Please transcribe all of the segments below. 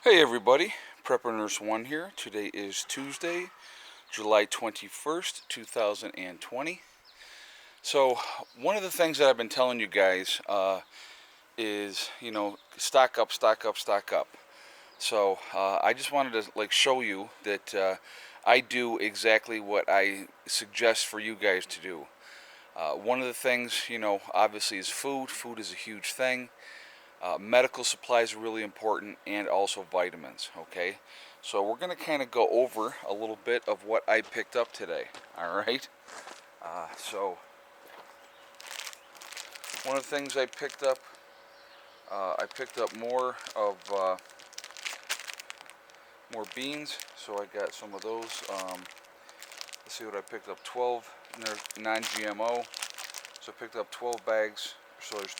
Hey everybody, Prepper Nurse 1 here. Today is Tuesday, July 21st, 2020. So, one of the things that I've been telling you guys is, stock up, stock up, stock up. So, I just wanted to show you that I do exactly what I suggest for you guys to do. One of the things, obviously is food. Food is a huge thing. Medical supplies are really important, and also vitamins. Okay, so we're going to kind of go over a little bit of what I picked up today. All right. So one of the things I picked up, more of more beans. So I got some of those. Let's see what I picked up. 12 non-GMO. So I picked up 12 bags. So there's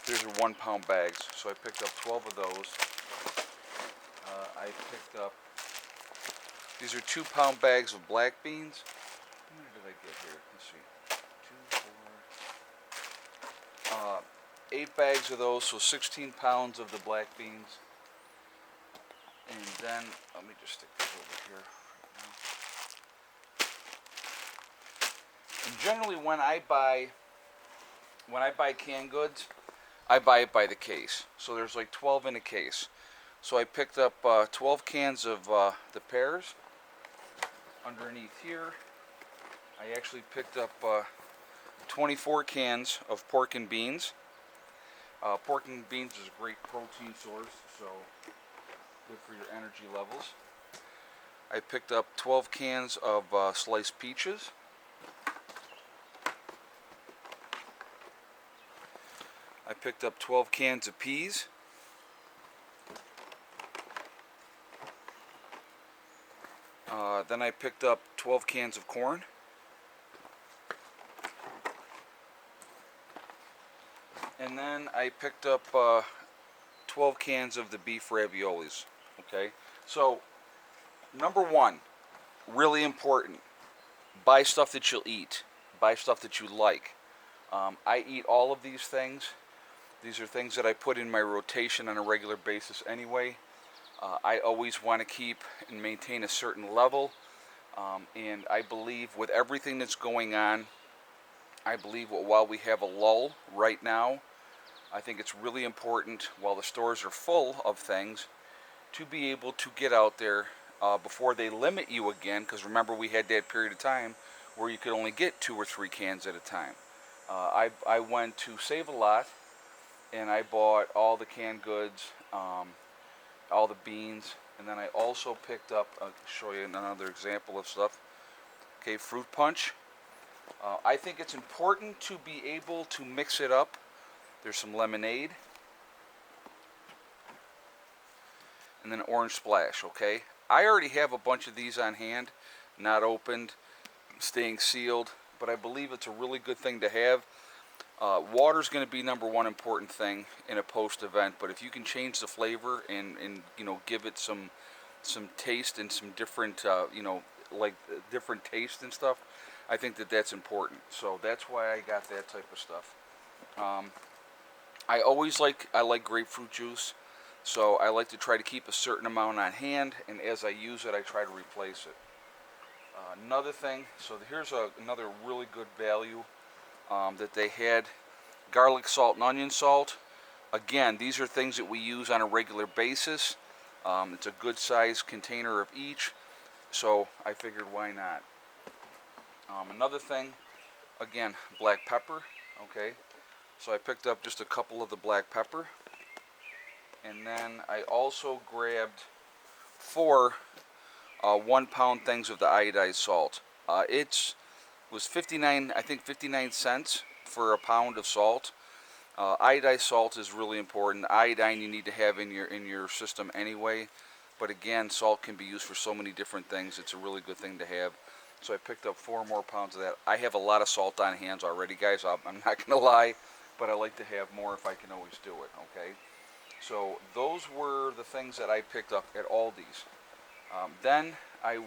these are 1 pound bags. So I picked up 12 of those. I picked up, these are 2 pound bags of black beans. How many did I get here? Let's see. 2, 4, 8 bags of those, so 16 pounds of the black beans. And then, let me just stick this over here right now. And generally when I buy canned goods, I buy it by the case. So there's like 12 in a case. So I picked up 12 cans of the pears. Underneath here, I actually picked up 24 cans of pork and beans. Pork and beans is a great protein source, so good for your energy levels. I picked up 12 cans of sliced peaches. I picked up 12 cans of peas. Then I picked up 12 cans of corn. And then I picked up 12 cans of the beef raviolis. Okay, so number one, really important, buy stuff that you'll eat. Buy stuff that you like. I eat all of these things. These are things that I put in my rotation on a regular basis anyway. I always want to keep and maintain a certain level. And I believe with everything that's going on, I believe while we have a lull right now, I think it's really important while the stores are full of things to be able to get out there before they limit you again, because remember we had that period of time where you could only get 2 or 3 cans at a time. I went to Save a Lot and I bought all the canned goods, all the beans, and then I also picked up, I'll show you another example of stuff. Okay, fruit punch. I think it's important to be able to mix it up. There's some lemonade, and then orange splash. Okay, I already have a bunch of these on hand, not opened, staying sealed, but I believe it's a really good thing to have. Water's going to be number one important thing in a post-event, but if you can change the flavor and give it some taste and some different different taste and stuff, I think that's important. So that's why I got that type of stuff. I like grapefruit juice, so I like to try to keep a certain amount on hand, and as I use it, I try to replace it. Another thing, so here's another really good value that they had. Garlic salt and onion salt. Again, these are things that we use on a regular basis. It's a good size container of each, so I figured why not. Another thing, again, black pepper. Okay, so I picked up just a couple of the black pepper, and then I also grabbed 4 1 pound things of the iodized salt. It was 59 cents for a pound of salt. Iodized salt is really important. Iodine you need to have in your system anyway, but again, salt can be used for so many different things. It's a really good thing to have. So I picked up 4 more pounds of that. I have a lot of salt on hand already, guys. I'm not gonna lie, but I like to have more if I can always do it. Okay. So those were the things that I picked up at Aldi's. Then I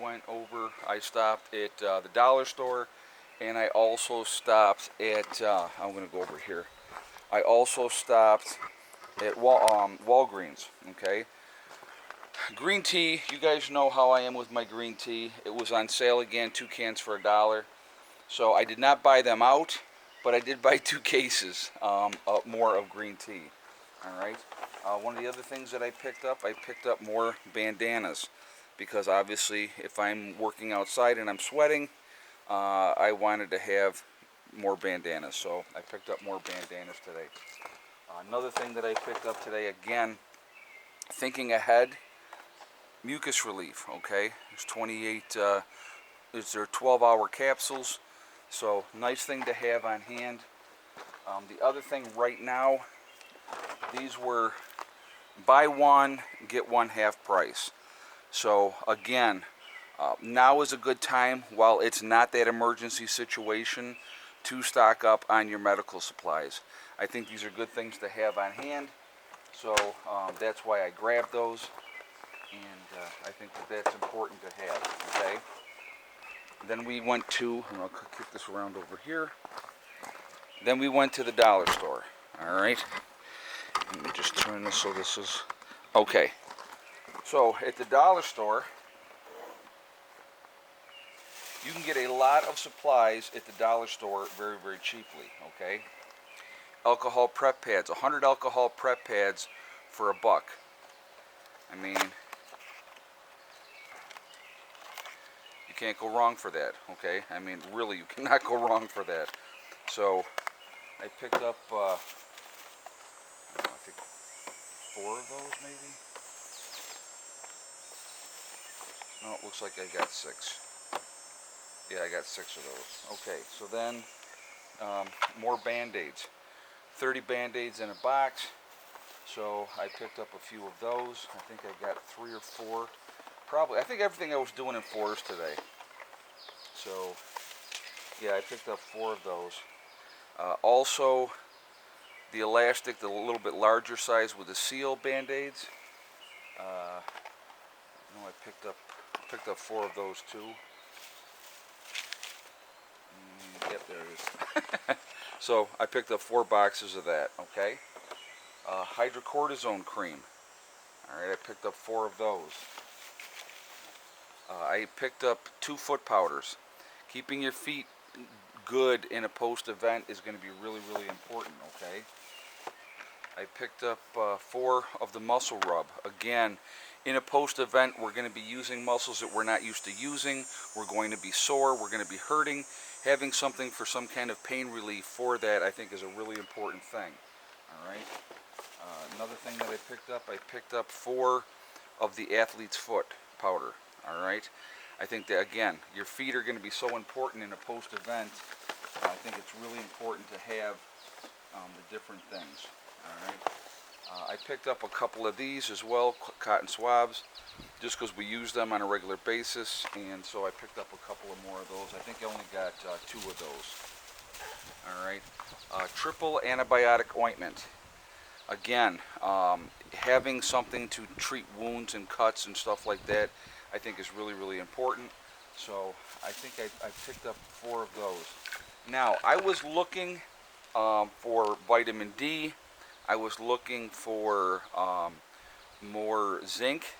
stopped at the dollar store, and I also stopped at, I'm going to go over here. I also stopped at Walgreens, okay? Green tea, you guys know how I am with my green tea. It was on sale again, 2 cans for $1. So I did not buy them out, but I did buy 2 cases more of green tea. All right. One of the other things that I picked up more bandanas, because obviously if I'm working outside and I'm sweating, I wanted to have more bandanas. So I picked up more bandanas today. Another thing that I picked up today, again, thinking ahead, mucus relief. Okay, there's 28. There 12-hour capsules, so nice thing to have on hand. The other thing right now, these were buy one get one half price. So again, now is a good time, while it's not that emergency situation, to stock up on your medical supplies. I think these are good things to have on hand, so that's why I grabbed those, and I think that that's important to have. Okay. Then we went to, and I'll kick this around over here. Then we went to the dollar store. All right. Let me just turn this so this is okay. So at the dollar store, you can get a lot of supplies at the dollar store very, very cheaply. Okay. Alcohol prep pads, 100 alcohol prep pads for $1. I mean, you can't go wrong for that. Okay. I mean, really, you cannot go wrong for that. So I picked up, I think 4 of those maybe. No, it looks like I got 6. Yeah, I got 6 of those. Okay, so then more Band-Aids. 30 Band-Aids in a box. So I picked up a few of those. I think I got 3 or 4. Probably, I think everything I was doing in 4s today. So yeah, I picked up 4 of those. Also, the elastic, the little bit larger size with the seal Band-Aids. I picked up 4 of those too. Yep, there it is. So I picked up 4 boxes of that. Okay. Hydrocortisone cream. All right, I picked up 4 of those. I picked up 2 foot powders. Keeping your feet good in a post-event is going to be really, really important. Okay. I picked up 4 of the muscle rub. Again, in a post-event, we're going to be using muscles that we're not used to using. We're going to be sore. We're going to be hurting. Having something for some kind of pain relief for that, I think, is a really important thing. All right. Another thing that I picked up 4 of the athlete's foot powder. All right. I think that, again, your feet are going to be so important in a post-event. I think it's really important to have the different things. All right. I picked up a couple of these as well, cotton swabs, just because we use them on a regular basis, and so I picked up a couple of more of those. I think I only got 2 of those. All right. Triple antibiotic ointment. Again, having something to treat wounds and cuts and stuff like that, I think is really, really important. So I think I picked up 4 of those. Now, I was looking for vitamin D. I was looking for more zinc,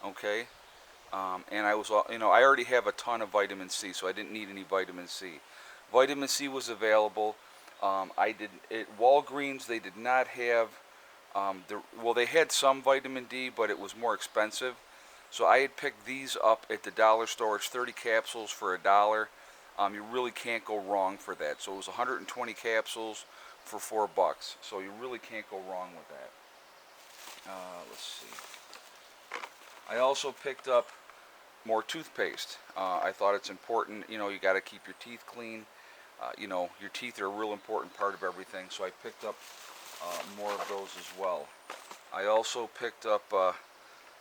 okay, and I was, I already have a ton of vitamin C, so I didn't need any vitamin C. Vitamin C was available. At Walgreens, they did not have, they had some vitamin D, but it was more expensive. So I had picked these up at the dollar store. It's 30 capsules for $1. You really can't go wrong for that. So it was 120 capsules for $4. So you really can't go wrong with that. Let's see. I also picked up more toothpaste. I thought it's important. You got to keep your teeth clean. Your teeth are a real important part of everything. So I picked up more of those as well. I also picked up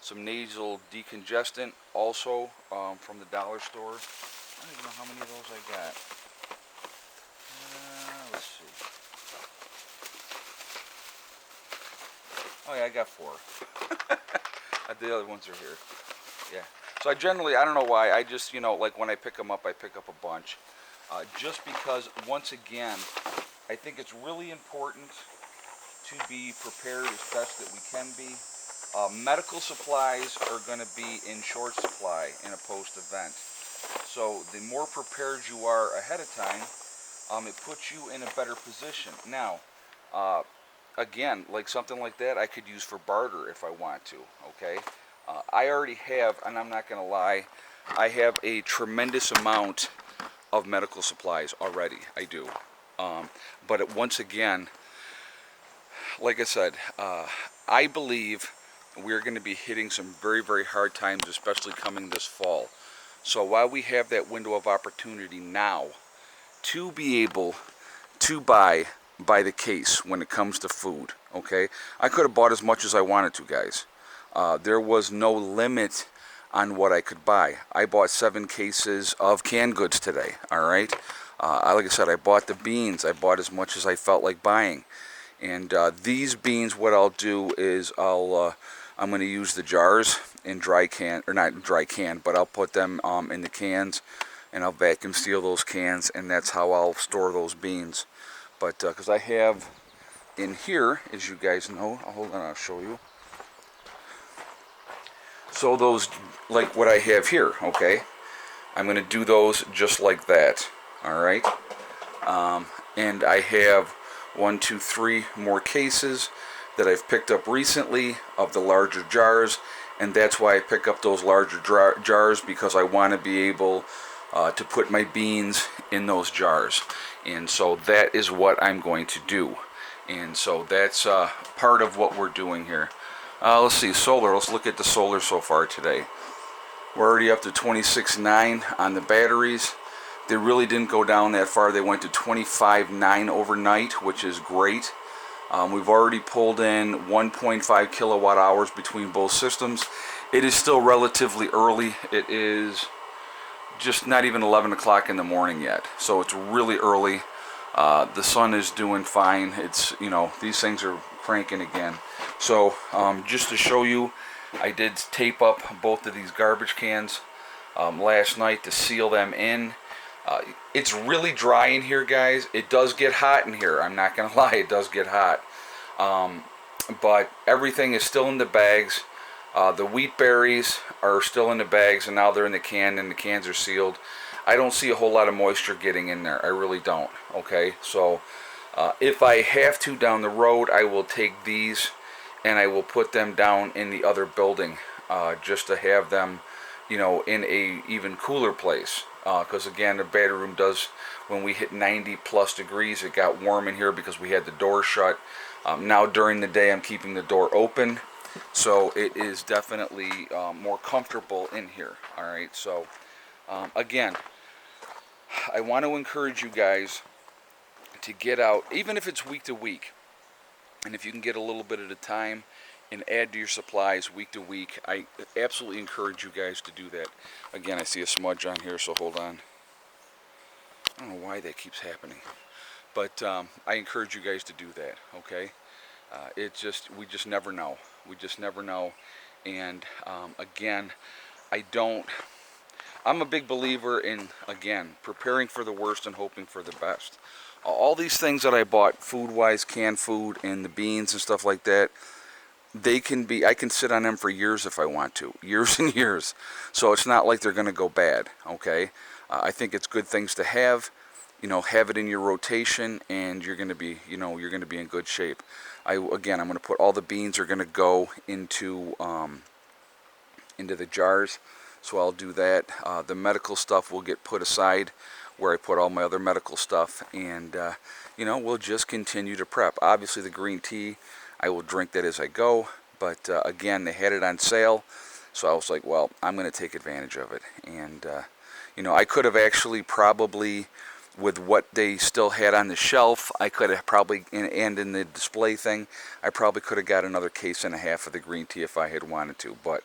some nasal decongestant, also from the dollar store. I don't even know how many of those I got. Let's see. Oh yeah, I got 4. The other ones are here. Yeah. So I don't know why, I just, like when I pick them up, I pick up a bunch. Just because, once again, I think it's really important to be prepared as best that we can be. Medical supplies are going to be in short supply in a post-event. So the more prepared you are ahead of time, it puts you in a better position. Now, uh, again, like something like that, I could use for barter if I want to. Okay, I already have, and I'm not going to lie, I have a tremendous amount of medical supplies already. I do, once again, like I said, I believe we're going to be hitting some very, very hard times, especially coming this fall. So while we have that window of opportunity now to be able to buy by the case when it comes to food, okay? I could have bought as much as I wanted to, guys. There was no limit on what I could buy. I bought 7 cases of canned goods today, all right? Like I said, I bought the beans. I bought as much as I felt like buying. And these beans, what I'll do is I'm going to use the jars in dry can, or not dry can, but I'll put them in the cans, and I'll vacuum seal those cans, and that's how I'll store those beans. But because I have in here, as you guys know, hold on, I'll show you. So those, like what I have here, okay, I'm going to do those just like that, all right? And I have 1, 2, 3 more cases that I've picked up recently of the larger jars, and that's why I pick up those larger jars, because I want to be able to put my beans in those jars. And so that is what I'm going to do. And so that's part of what we're doing here. Let's see, solar. Let's look at the solar so far today. We're already up to 26.9 on the batteries. They really didn't go down that far. They went to 25.9 overnight, which is great. We've already pulled in 1.5 kilowatt hours between both systems. It is still relatively early. It is just not even 11 o'clock in the morning yet, so it's really early. The sun is doing fine. It's, you know, these things are cranking again. So just to show you, I did tape up both of these garbage cans last night to seal them in. It's really dry in here, guys. It does get hot in here. I'm not going to lie, it does get hot. But everything is still in the bags. The wheat berries are still in the bags, and now they're in the can, and the cans are sealed. I don't see a whole lot of moisture getting in there. I really don't. Okay, so if I have to down the road, I will take these and I will put them down in the other building, just to have them, you know, in a even cooler place. Because again, the battery room does, when we hit 90 plus degrees, it got warm in here because we had the door shut. Now during the day, I'm keeping the door open, so it is definitely more comfortable in here. All right, so again, I want to encourage you guys to get out, even if it's week to week, and if you can get a little bit at a time and add to your supplies week to week, I absolutely encourage you guys to do that. Again, I see a smudge on here, so hold on. I don't know why that keeps happening, but I encourage you guys to do that. Okay, we just never know. We just never know. And again, I'm a big believer in, again, preparing for the worst and hoping for the best. All these things that I bought, food-wise, canned food, and the beans and stuff like that, I can sit on them for years if I want to, years and years. So it's not like they're going to go bad, okay? I think it's good things to have, you know, have it in your rotation, and you're going to be, you know, you're going to be in good shape. Again, I'm going to put all the beans are going to go into the jars, so I'll do that. The medical stuff will get put aside where I put all my other medical stuff, and you know, we'll just continue to prep. Obviously, the green tea, I will drink that as I go, but again, they had it on sale, so I was like, well, I'm going to take advantage of it. And you know, I could have actually probably, with what they still had on the shelf, I could have probably, and in the display thing, I probably could have got another case and a half of the green tea if I had wanted to, but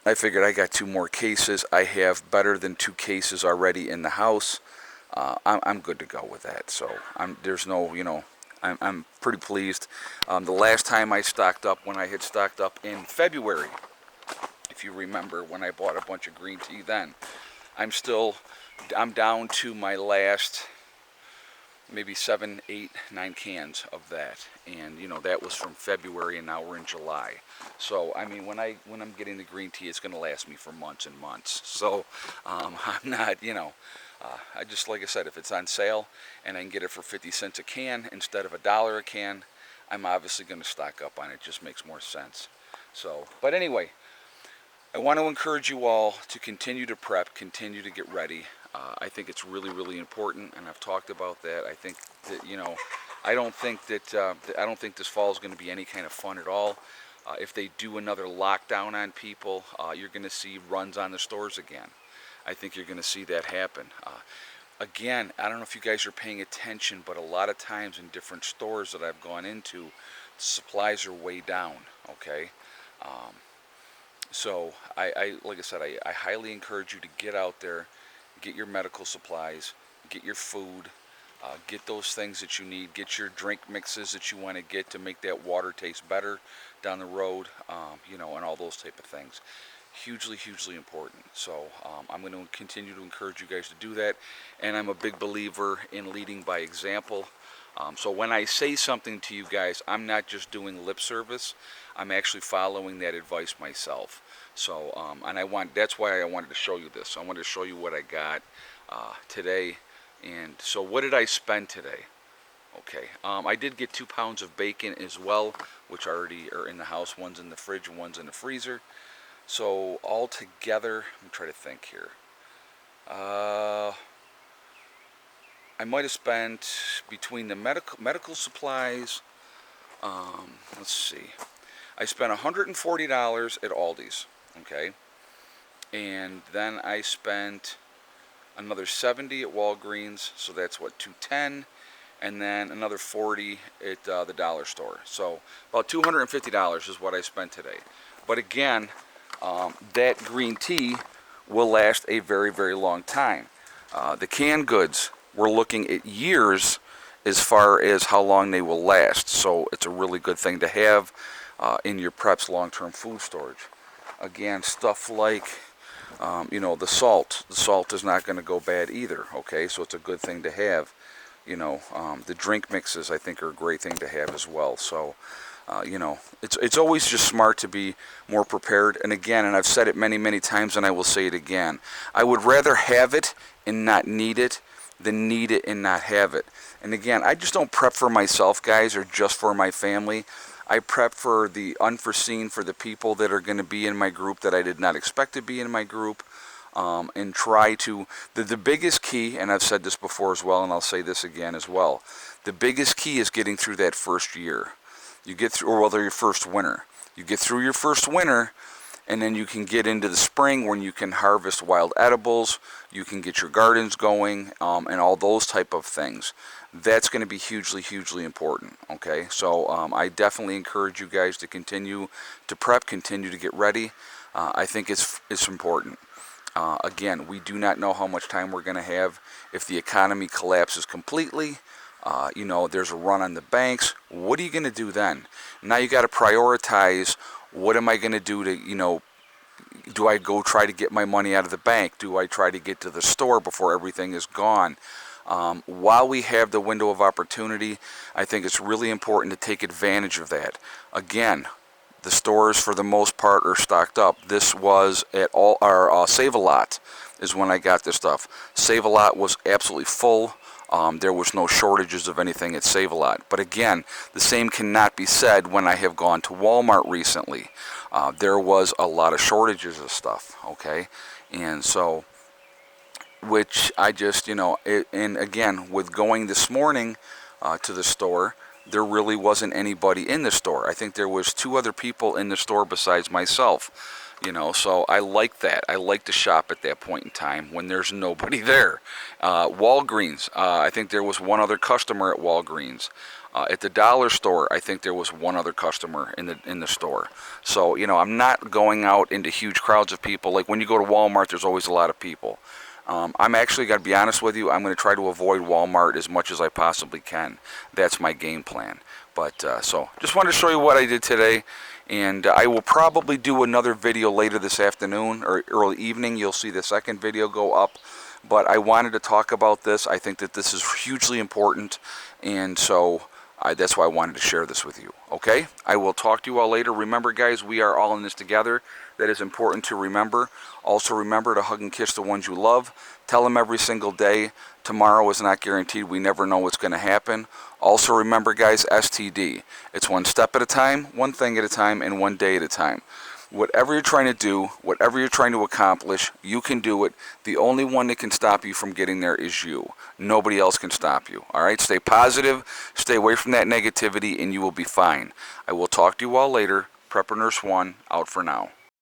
I figured I got 2 more cases. I have better than 2 cases already in the house. I'm good to go with that. So there's no, you know, I'm pretty pleased. The last time I stocked up, when I had stocked up in February, if you remember, when I bought a bunch of green tea then, I'm down to my last, maybe 7, 8, 9 cans of that, and you know that was from February, and now we're in July. So I mean, when I'm getting the green tea, it's going to last me for months and months. So I'm not, you know, I just, like I said, if it's on sale and I can get it for 50 cents a can instead of $1 a can, I'm obviously going to stock up on it. It just makes more sense. So, but anyway, I want to encourage you all to continue to prep, continue to get ready. I think it's really, really important, and I've talked about that. I think that, you know, I don't think this fall is going to be any kind of fun at all. If they do another lockdown on people, you're going to see runs on the stores again. I think you're going to see that happen. Again, I don't know if you guys are paying attention, but a lot of times in different stores that I've gone into, supplies are way down. Okay. So like I said, I highly encourage you to get out there, get your medical supplies, get your food, get those things that you need, get your drink mixes that you want to get to make that water taste better down the road, you know, and all those type of things. Hugely, hugely important. So I'm going to continue to encourage you guys to do that, and I'm a big believer in leading by example. So when I say something to you guys, I'm not just doing lip service. I'm actually following that advice myself. So, and that's why I wanted to show you this. I wanted to show you what I got today. And so what did I spend today? Okay, I did get 2 pounds of bacon as well, which already are in the house. One's in the fridge and one's in the freezer. So all together, I'm trying to think here. I might have spent between the medical supplies. Let's see. I spent $140 at Aldi's. Okay, and then I spent another $70 at Walgreens. So that's what, $210, and then another $40 at the dollar store. So about $250 is what I spent today. But again, that green tea will last a very, very long time. The canned goods, we're looking at years as far as how long they will last. So it's a really good thing to have in your prep's long-term food storage. Again, stuff like, you know, the salt. The salt is not going to go bad either. Okay, so it's a good thing to have. You know, the drink mixes I think are a great thing to have as well. So, you know, it's always just smart to be more prepared. And again, and I've said it many, many times, and I will say it again, I would rather have it and not need it than need it and not have it. And again, I just don't prep for myself, guys, or just for my family. I prep for the unforeseen, for the people that are going to be in my group that I did not expect to be in my group, and try to, the biggest key, and I've said this before as well, and I'll say this again as well, the biggest key is getting through that first year. You get through, or whether your first winter. You get through your first winter, and then you can get into the spring when you can harvest wild edibles, you can get your gardens going, and all those type of things. That's going to be hugely, hugely important. Okay, so I definitely encourage you guys to continue to prep, continue to get ready. I think it's important. Again, we do not know how much time we're going to have. If the economy collapses completely, you know, there's a run on the banks. What are you going to do then? Now you got to prioritize. What am I going to do to, you know, do I go try to get my money out of the bank? Do I try to get to the store before everything is gone? While we have the window of opportunity, I think it's really important to take advantage of that. Again, the stores for the most part are stocked up. This was at all our Save-A-Lot is when I got this stuff. Save-A-Lot was absolutely full. There was no shortages of anything at Save-A-Lot. But again, the same cannot be said when I have gone to Walmart recently. There was a lot of shortages of stuff, okay? And so, which I just, you know, and again, with going this morning to the store, there really wasn't anybody in the store. I think there was 2 other people in the store besides myself. You know, so I like that. I like to shop at that point in time when there's nobody there. Walgreens, I think there was 1 other customer at Walgreens. At the dollar store, I think there was 1 other customer in the store. So, you know, I'm not going out into huge crowds of people. Like when you go to Walmart, there's always a lot of people. I'm actually, got to be honest with you, I'm going to try to avoid Walmart as much as I possibly can. That's my game plan. But, so, just wanted to show you what I did today. And I will probably do another video later this afternoon or early evening. You'll see the second video go up but I wanted to talk about this. I think that this is hugely important, and so that's why I wanted to share this with you. Okay? I will talk to you all later. Remember, guys, we are all in this together. That is important to remember. Also, remember to hug and kiss the ones you love. Tell them every single day. Tomorrow is not guaranteed. We never know what's going to happen. Also, remember, guys, STD. It's one step at a time, one thing at a time, and one day at a time. Whatever you're trying to do, whatever you're trying to accomplish, you can do it. The only one that can stop you from getting there is you. Nobody else can stop you. All right? Stay positive. Stay away from that negativity, and you will be fine. I will talk to you all later. Prepper Nurse 1, out for now.